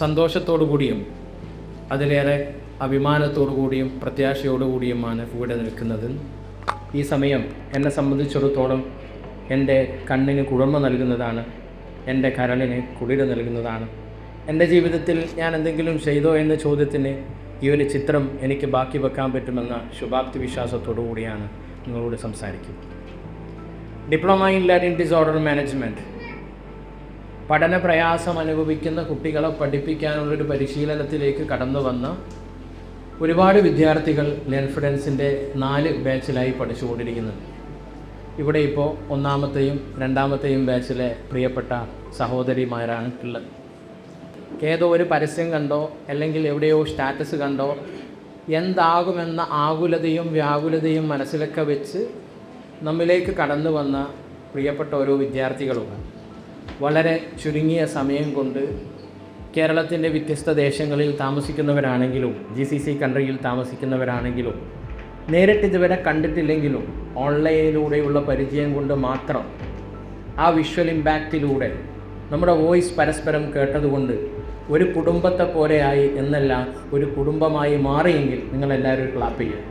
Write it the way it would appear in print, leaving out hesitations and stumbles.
സന്തോഷത്തോടു കൂടിയും അതിലേറെ അഭിമാനത്തോടു കൂടിയും പ്രത്യാശയോടു കൂടിയുമാണ് ഇവിടെ നിൽക്കുന്നത്. ഈ സമയം എന്നെ സംബന്ധിച്ചിടത്തോളം എൻ്റെ കണ്ണിന് കുളിർമ നൽകുന്നതാണ്, എൻ്റെ കരളിന് കുളിര് നൽകുന്നതാണ്. എൻ്റെ ജീവിതത്തിൽ ഞാൻ എന്തെങ്കിലും ചെയ്തോ എന്ന ചോദ്യത്തിന് ഈ ഒരു ചിത്രം എനിക്ക് ബാക്കി വെക്കാൻ പറ്റുമെന്ന ശുഭാപ്തി വിശ്വാസത്തോടു കൂടിയാണ് നിങ്ങളോട് സംസാരിക്കുന്നത്. Diploma in learning disorder management പഠന പ്രയാസം അനുഭവിക്കുന്ന കുട്ടികളെ പഠിപ്പിക്കാനുള്ളൊരു പരിശീലനത്തിലേക്ക് കടന്നു വന്ന ഒരുപാട് വിദ്യാർത്ഥികൾ ലേൺഫിഡൻസിൻ്റെ 4 ബാച്ചിലായി പഠിച്ചുകൊണ്ടിരിക്കുന്നുണ്ട്. ഇവിടെ ഇപ്പോൾ 1ാമത്തെയും 2ാമത്തെയും ബാച്ചിലെ പ്രിയപ്പെട്ട സഹോദരിമാരാണ് ഉള്ളത്. ഏതോ ഒരു പരസ്യം കണ്ടോ അല്ലെങ്കിൽ എവിടെയോ സ്റ്റാറ്റസ് കണ്ടോ എന്താകുമെന്ന ആകുലതയും വ്യാകുലതയും മനസ്സിലൊക്കെ വെച്ച് നമ്മിലേക്ക് കടന്നു വന്ന പ്രിയപ്പെട്ട ഓരോ വിദ്യാർത്ഥികളുമാണ്. വളരെ ചുരുങ്ങിയ സമയം കൊണ്ട് കേരളത്തിൻ്റെ വ്യത്യസ്ത ദേശങ്ങളിൽ താമസിക്കുന്നവരാണെങ്കിലും GCC കൺട്രിയിൽ താമസിക്കുന്നവരാണെങ്കിലും നേരിട്ട് ഇതുവരെ കണ്ടിട്ടില്ലെങ്കിലും ഓൺലൈനിലൂടെയുള്ള പരിചയം കൊണ്ട് മാത്രം ആ വിഷ്വൽ ഇമ്പാക്റ്റിലൂടെ നമ്മുടെ വോയിസ് പരസ്പരം കേട്ടതുകൊണ്ട് ഒരു കുടുംബത്തെ പോലെയായി എന്നല്ല ഒരു കുടുംബമായി മാറിയെങ്കിൽ നിങ്ങളെല്ലാവരും ക്ലാപ്പ് ചെയ്യുക.